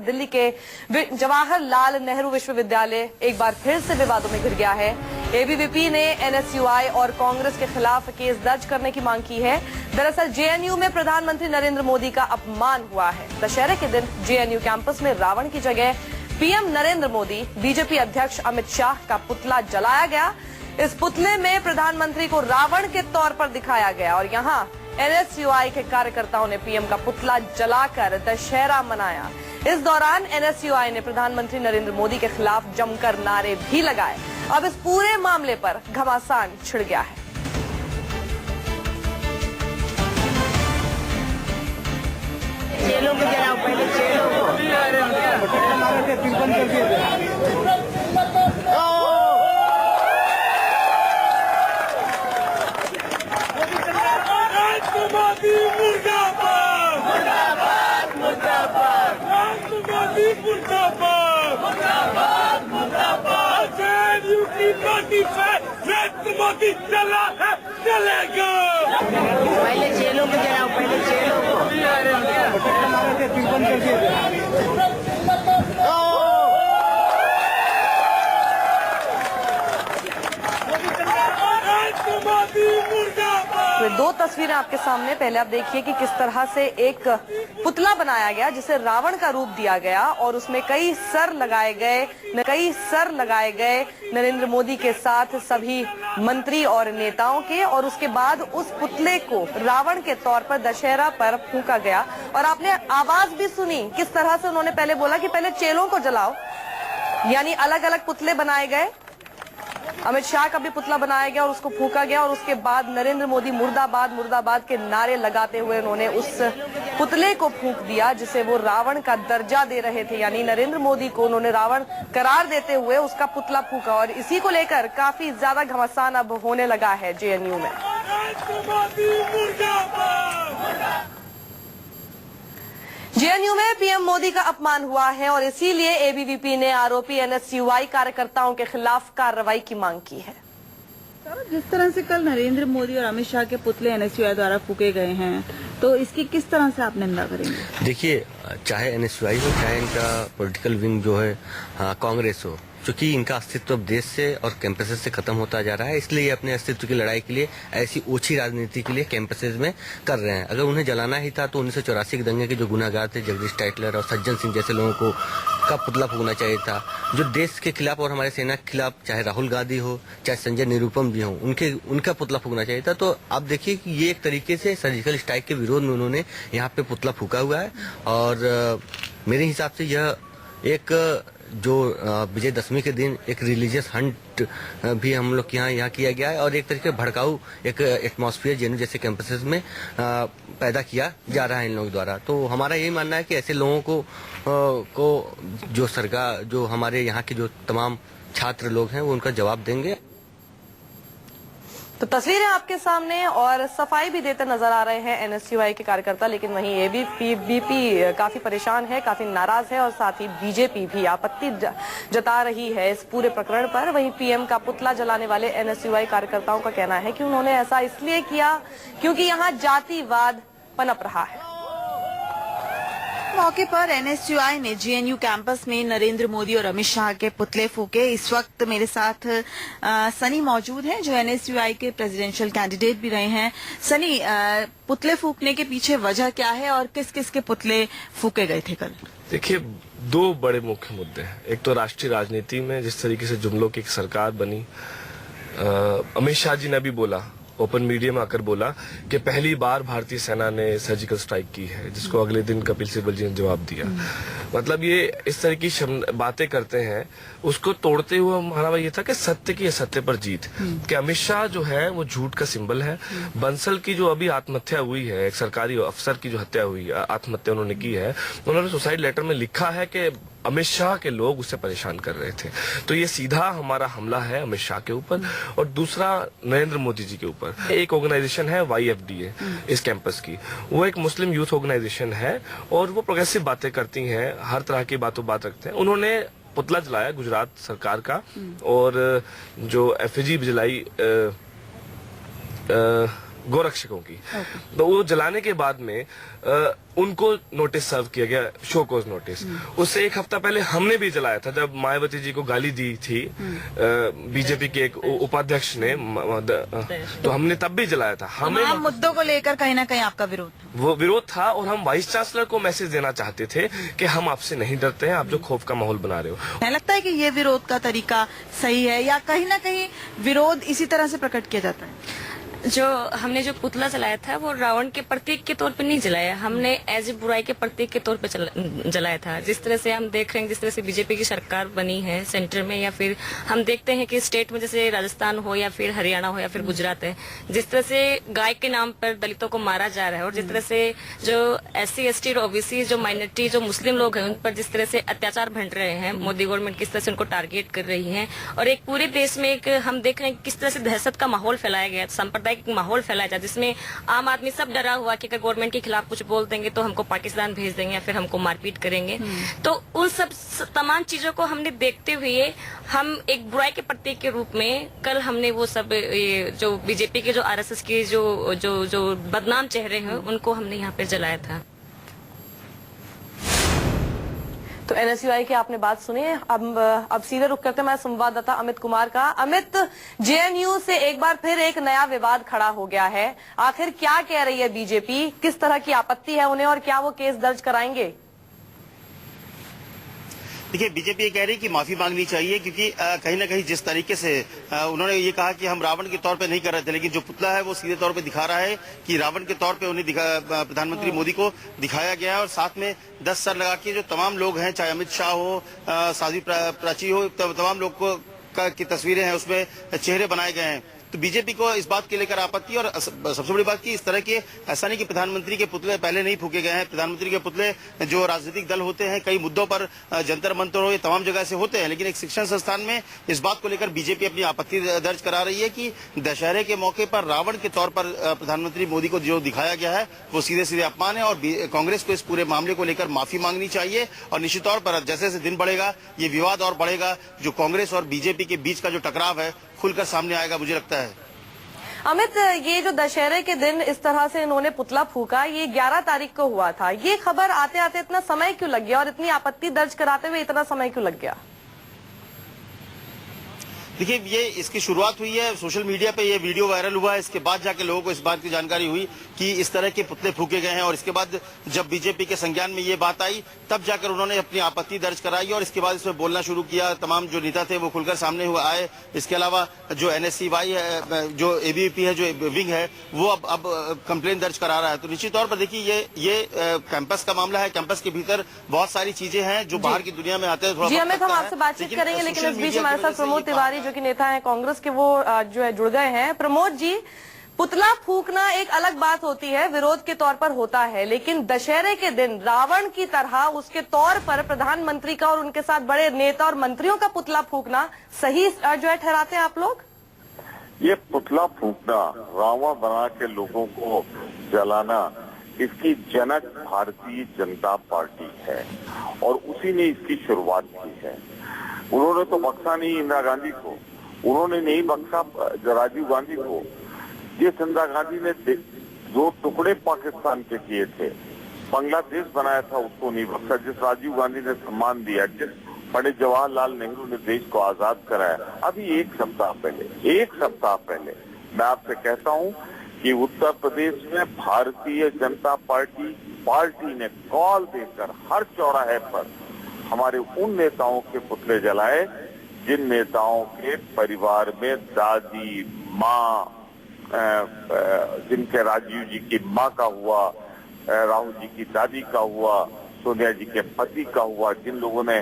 दिल्ली के जवाहरलाल नेहरू विश्वविद्यालय एक बार फिर से विवादों में घिर गया है। एबीवीपी ने एनएसयूआई और कांग्रेस के खिलाफ केस दर्ज करने की मांग की है। दरअसल जेएनयू में प्रधानमंत्री नरेंद्र मोदी का अपमान हुआ है। दशहरे के दिन जेएनयू कैंपस में रावण की जगह पीएम नरेंद्र मोदी, बीजेपी अध्यक्ष अमित शाह का पुतला जलाया गया। इस पुतले में प्रधानमंत्री को रावण के तौर पर दिखाया गया और यहाँ एनएसयूआई के कार्यकर्ताओं ने पीएम का पुतला जलाकर दशहरा मनाया। इस दौरान एनएसयूआई ने प्रधानमंत्री नरेंद्र मोदी के खिलाफ जमकर नारे भी लगाए। अब इस पूरे मामले पर घमासान छिड़ गया है। चेलों को जलाओ, पहले चेलों को। मोदी मुर्दाबाद, मुर्दाबाद, मुर्दाबाद। मोदी मुर्दाबाद, मुर्दाबाद, मुर्दाबाद। जेएनयू की पार्टी से नरेंद्र मोदी चला है, चलेगा। पहले चेलों को जलाओ, पहले चेलों को। मोदी मुर्दाबाद। तो दो तस्वीरें आपके सामने। पहले आप देखिए कि किस तरह से एक पुतला बनाया गया जिसे रावण का रूप दिया गया और उसमें कई सर लगाए गए नरेंद्र मोदी के साथ सभी मंत्री और नेताओं के, और उसके बाद उस पुतले को रावण के तौर पर दशहरा पर फूंका गया। और आपने आवाज भी सुनी किस तरह से उन्होंने पहले बोला कि पहले चेलों को जलाओ, यानी अलग अलग पुतले बनाए गए। अमित शाह का भी पुतला बनाया गया और उसको फूंका गया और उसके बाद नरेंद्र मोदी मुर्दाबाद मुर्दाबाद के नारे लगाते हुए उन्होंने उस पुतले को फूंक दिया जिसे वो रावण का दर्जा दे रहे थे, यानी नरेंद्र मोदी को उन्होंने रावण करार देते हुए उसका पुतला फूंका। और इसी को लेकर काफी ज्यादा घमासान अब होने लगा है जेएनयू में। जेएनयू में पीएम मोदी का अपमान हुआ है और इसीलिए एबीवीपी ने आरोपी एनएसयूआई कार्यकर्ताओं के खिलाफ कार्रवाई की मांग की है। जिस तरह से कल नरेंद्र मोदी और अमित शाह के पुतले एनएसयूआई द्वारा फूके गए हैं, तो इसकी किस तरह से आप निंदा करेंगे? देखिए, चाहे एनएसयूआई हो, चाहे इनका पॉलिटिकल विंग जो है कांग्रेस हो, क्योंकि इनका अस्तित्व अब देश से और कैंपसेस से खत्म होता जा रहा है, इसलिए ये अपने अस्तित्व की लड़ाई के लिए ऐसी ओछी राजनीति के लिए कैंपसेस में कर रहे हैं। अगर उन्हें जलाना ही था तो 1984 के दंगे के जो गुनाहगार थे जगदीश टाइटलर और सज्जन सिंह जैसे लोगों को का पुतला फूकना चाहिए था। जो देश के खिलाफ और हमारे सेना के खिलाफ, चाहे राहुल गांधी हो, चाहे संजय निरुपम जी हो, उनका पुतला फूकना चाहिए था। तो आप देखिए कि ये एक तरीके से सर्जिकल स्ट्राइक के विरोध में उन्होंने यहाँ पे पुतला फूका हुआ है। और मेरे हिसाब से यह एक जो विजयदशमी के दिन एक रिलीजियस हंट भी हम लोग यहाँ किया गया है और एक तरीके भड़काऊ एक एटमॉस्फेयर जेएनयू जैसे कैंपसेस में पैदा किया जा रहा है इन लोगों द्वारा। तो हमारा यही मानना है कि ऐसे लोगों को जो सरकार, जो हमारे यहाँ के जो तमाम छात्र लोग हैं वो उनका जवाब देंगे। तो तस्वीरें आपके सामने और सफाई भी देते नजर आ रहे हैं एनएसयूआई के कार्यकर्ता, लेकिन वहीं एबीवीपी काफी परेशान है, काफी नाराज है और साथ ही बीजेपी भी आपत्ति जता रही है इस पूरे प्रकरण पर। वहीं पीएम का पुतला जलाने वाले एनएसयूआई कार्यकर्ताओं का कहना है कि उन्होंने ऐसा इसलिए किया क्योंकि यहाँ जातिवाद पनप रहा है। मौके पर एनएसयूआई ने जेएनयू कैंपस में नरेंद्र मोदी और अमित शाह के पुतले फूके। इस वक्त मेरे साथ सनी मौजूद हैं जो एनएसयूआई के प्रेसिडेंशियल कैंडिडेट भी रहे हैं। सनी, पुतले फूकने के पीछे वजह क्या है और किस किस के पुतले फूके गए थे कल? देखिए, दो बड़े मुख्य मुद्दे हैं। एक तो राष्ट्रीय राजनीति में जिस तरीके से जुमलों की एक सरकार बनी, अमित शाह जी ने भी बोला, ओपन मीडिया में आकर बोला कि पहली बार भारतीय सेना ने सर्जिकल स्ट्राइक की है, जिसको अगले दिन कपिल सिब्बल जी ने जवाब दिया। मतलब ये इस तरह की बातें करते हैं, उसको तोड़ते हुए हमारा ये था कि सत्य की असत्य पर जीत, कि अमित शाह जो है वो झूठ का सिंबल है। बंसल की जो अभी आत्महत्या हुई है, एक सरकारी अफसर की जो हत्या हुई, आत्महत्या उन्होंने की है, उन्होंने सुसाइड लेटर में लिखा है कि अमित शाह के लोग उसे परेशान कर रहे थे। तो ये सीधा हमारा हमला है अमित शाह के ऊपर। और दूसरा नरेंद्र मोदी जी के ऊपर। एक ऑर्गेनाइजेशन है YFDA इस कैंपस की, वो एक मुस्लिम यूथ ऑर्गेनाइजेशन है और वो प्रोग्रेसिव बातें करती हैं, हर तरह की बात रखते हैं। उन्होंने पुतला जलाया गुजरात सरकार का और जो एफिजी जलाई गोरक्षकों की। तो वो जलाने के बाद में उनको नोटिस सर्व किया गया, शो कॉज नोटिस। उससे एक हफ्ता पहले हमने भी जलाया था, जब मायावती जी को गाली दी थी बीजेपी के एक उपाध्यक्ष ने, तो हमने तब भी जलाया था। तमाम मुद्दों को लेकर कहीं ना कहीं आपका विरोध था। वो विरोध था, और हम वाइस चांसलर को मैसेज देना चाहते थे कि हम आपसे नहीं डरते हैं, आप जो खौफ का माहौल बना रहे हो। नहीं लगता है कि ये विरोध का तरीका सही है, या कहीं ना कहीं विरोध इसी तरह से प्रकट किया जाता है? जो हमने जो पुतला जलाया था वो रावण के प्रतीक के तौर पे नहीं जलाया, हमने एज ए बुराई के प्रतीक के तौर पे जलाया था। जिस तरह से हम देख रहे हैं, जिस तरह से बीजेपी की सरकार बनी है सेंटर में, या फिर हम देखते हैं कि स्टेट में जैसे राजस्थान हो या फिर हरियाणा हो या फिर गुजरात है, जिस तरह से गाय के नाम पर दलितों को मारा जा रहा है, और जिस तरह से जो SC ST और OBC जो माइनॉरिटी जो मुस्लिम लोग हैं उन पर जिस तरह से अत्याचार बढ़ रहे हैं, मोदी गवर्नमेंट किस तरह से उनको टारगेट कर रही है, और एक पूरे देश में एक हम देख रहे हैं किस तरह से दहशत का माहौल फैलाया गया, सांप्रदायिक माहौल फैलाया जाए, जिसमें आम आदमी सब डरा हुआ कि अगर गवर्नमेंट के खिलाफ कुछ बोल देंगे तो हमको पाकिस्तान भेज देंगे या फिर हमको मारपीट करेंगे। तो उन सब तमाम चीजों को हमने देखते हुए हम एक बुराई के प्रतीक के रूप में कल हमने वो सब ये जो बीजेपी के जो RSS के जो बदनाम चेहरे हैं उनको हमने यहाँ पे जलाया था। तो NSUI की आपने बात सुनी है। अब सीधे रुख करते हैं मैं संवाददाता अमित कुमार का। अमित, JNU से एक बार फिर एक नया विवाद खड़ा हो गया है, आखिर क्या कह रही है बीजेपी, किस तरह की आपत्ति है उन्हें, और क्या वो केस दर्ज कराएंगे? देखिए, बीजेपी ये कह रही है कि माफी मांगनी चाहिए, क्योंकि कहीं ना कहीं जिस तरीके से उन्होंने ये कहा कि हम रावण के तौर पे नहीं कर रहे थे, लेकिन जो पुतला है वो सीधे तौर पे दिखा रहा है कि रावण के तौर पे उन्हें प्रधानमंत्री मोदी को दिखाया गया है, और साथ में 10 सर लगा के जो तमाम लोग हैं, चाहे अमित शाह हो, साध्वी प्राची हो, तमाम लोग की तस्वीरें हैं, उसमें चेहरे बनाए गए हैं। तो बीजेपी को इस बात के लेकर आपत्ति, और सबसे बड़ी बात की इस तरह के ऐसा नहीं कि प्रधानमंत्री के पुतले पहले नहीं फूके गए हैं। प्रधानमंत्री के पुतले जो राजनीतिक दल होते हैं कई मुद्दों पर जंतर मंतर हो, ये तमाम जगह से होते हैं, लेकिन एक शिक्षण संस्थान में इस बात को लेकर बीजेपी अपनी आपत्ति दर्ज करा रही है कि दशहरे के मौके पर रावण के तौर पर प्रधानमंत्री मोदी को जो दिखाया गया है वो सीधे सीधे अपमान है, और कांग्रेस को इस पूरे मामले को लेकर माफी मांगनी चाहिए। और निश्चित तौर पर जैसे जैसे दिन बढ़ेगा ये विवाद और बढ़ेगा, जो कांग्रेस और बीजेपी के बीच का जो टकराव है खुलकर सामने आएगा, मुझे लगता है। अमित, ये जो दशहरे के दिन इस तरह से इन्होंने पुतला फूका, ये 11 तारीख को हुआ था, ये खबर आते आते इतना समय क्यों लग गया, और इतनी आपत्ति दर्ज कराते हुए इतना समय क्यों लग गया? देखिए, ये इसकी शुरुआत हुई है, सोशल मीडिया पे ये वीडियो वायरल हुआ है, इसके बाद जाके लोगों को इस बात की जानकारी हुई कि इस तरह के पुतले फूके गए हैं, और इसके बाद जब बीजेपी के संज्ञान में ये बात आई तब जाकर उन्होंने अपनी आपत्ति दर्ज कराई, और इसके बाद इसमें बोलना शुरू किया। तमाम जो नेता थे वो खुलकर सामने हुए आए। इसके अलावा जो NSCY है, जो ABVP है, जो विंग है, वो अब कंप्लेन दर्ज करा रहा है। तो निश्चित तौर पर देखिए, ये कैंपस का मामला है, कैंपस के भीतर बहुत सारी चीजें हैं जो बाहर की दुनिया में आते हैं। जी अमित, हम आपसे बातचीत करेंगे, लेकिन इस बीच हमारे साथ प्रमोद तिवारी जो कि नेता है कांग्रेस के, वो जो है जुड़ गए हैं। प्रमोद जी, पुतला फूकना एक अलग बात होती है, विरोध के तौर पर होता है, लेकिन दशहरे के दिन रावण की तरह उसके तौर पर प्रधानमंत्री का और उनके साथ बड़े नेता और मंत्रियों का पुतला फूकना सही जो है ठहराते हैं आप लोग? ये पुतला फूकना, रावण बना के लोगों को जलाना, इसकी जनक भारतीय जनता पार्टी है, और उसी ने इसकी शुरुआत की है। उन्होंने तो बख्शा नहीं इंदिरा गांधी को, उन्होंने नहीं बख्शा राजीव गांधी को। जिस इंदिरा गांधी ने 2 टुकड़े पाकिस्तान के किए थे, बांग्लादेश बनाया था, उसको नहीं बख्शा। जिस राजीव गांधी ने सम्मान दिया, जिस पंडित जवाहरलाल नेहरू ने देश को आजाद कराया, अभी एक सप्ताह पहले मैं आपसे कहता हूं कि उत्तर प्रदेश में भारतीय जनता पार्टी ने कॉल देकर हर चौराहे पर हमारे उन नेताओं के पुतले जलाए जिन नेताओं के परिवार में दादी, माँ, जिनके राजीव जी की माँ का हुआ, राहुल जी की दादी का हुआ, सोनिया जी के पति का हुआ, जिन लोगों ने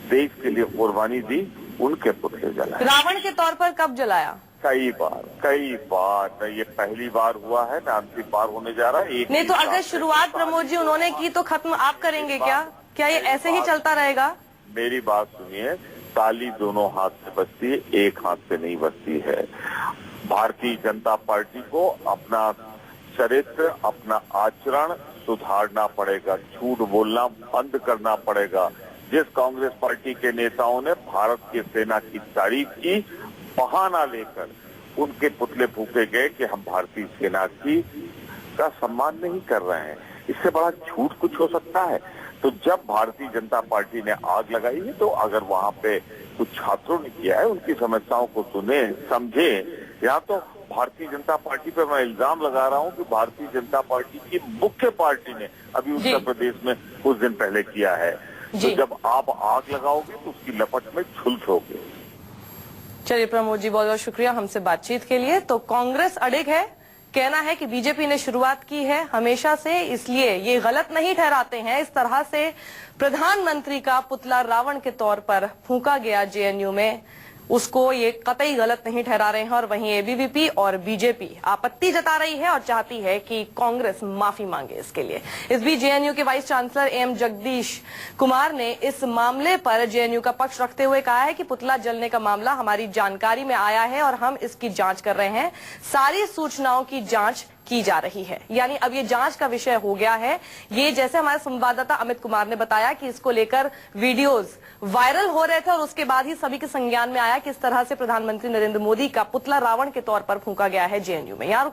देश के लिए कुर्बानी दी, उनके पुतले जलाए। रावण के तौर पर कब जलाया? कई बार, ये पहली बार हुआ है ना, अंतिम बार होने जा रहा है। नहीं तो अगर शुरुआत प्रमोद जी उन्होंने की तो खत्म आप करेंगे क्या ये ऐसे ही चलता रहेगा? मेरी बात सुनिए, ताली दोनों हाथ से बजती है, एक हाथ से नहीं बजती है। भारतीय जनता पार्टी को अपना चरित्र, अपना आचरण सुधारना पड़ेगा, झूठ बोलना बंद करना पड़ेगा। जिस कांग्रेस पार्टी के नेताओं ने भारत की सेना की तारीफ की, बहाना लेकर उनके पुतले फूके गए कि हम भारतीय सेना का सम्मान नहीं कर रहे हैं। इससे बड़ा झूठ कुछ हो सकता है? तो जब भारतीय जनता पार्टी ने आग लगाई है, तो अगर वहां पे कुछ छात्रों ने किया है, उनकी समस्याओं को सुने, समझे। या तो भारतीय जनता पार्टी पे मैं इल्जाम लगा रहा हूं कि भारतीय जनता पार्टी की मुख्य पार्टी ने अभी उत्तर प्रदेश में कुछ दिन पहले किया है। तो जब आप आग लगाओगे तो उसकी लपट में झुलसोगे। चलिए प्रमोद जी, बहुत बहुत शुक्रिया हमसे बातचीत के लिए। तो कांग्रेस अड़िग है, कहना है कि बीजेपी ने शुरुआत की है हमेशा से, इसलिए ये गलत नहीं ठहराते हैं। इस तरह से प्रधानमंत्री का पुतला रावण के तौर पर फूंका गया जेएनयू में, उसको ये कतई गलत नहीं ठहरा रहे हैं। और वहीं एबीवीपी और बीजेपी आपत्ति जता रही है और चाहती है कि कांग्रेस माफी मांगे इसके लिए। इस बीच जेएनयू के वाइस चांसलर एम जगदीश कुमार ने इस मामले पर जेएनयू का पक्ष रखते हुए कहा है कि पुतला जलने का मामला हमारी जानकारी में आया है और हम इसकी जांच कर रहे हैं। सारी सूचनाओं की जांच की जा रही है, यानी अब ये जांच का विषय हो गया है। ये जैसे हमारे संवाददाता अमित कुमार ने बताया कि इसको लेकर वीडियोस वायरल हो रहे थे और उसके बाद ही सभी के संज्ञान में आया कि इस तरह से प्रधानमंत्री नरेंद्र मोदी का पुतला रावण के तौर पर फूंका गया है जेएनयू में। यहाँ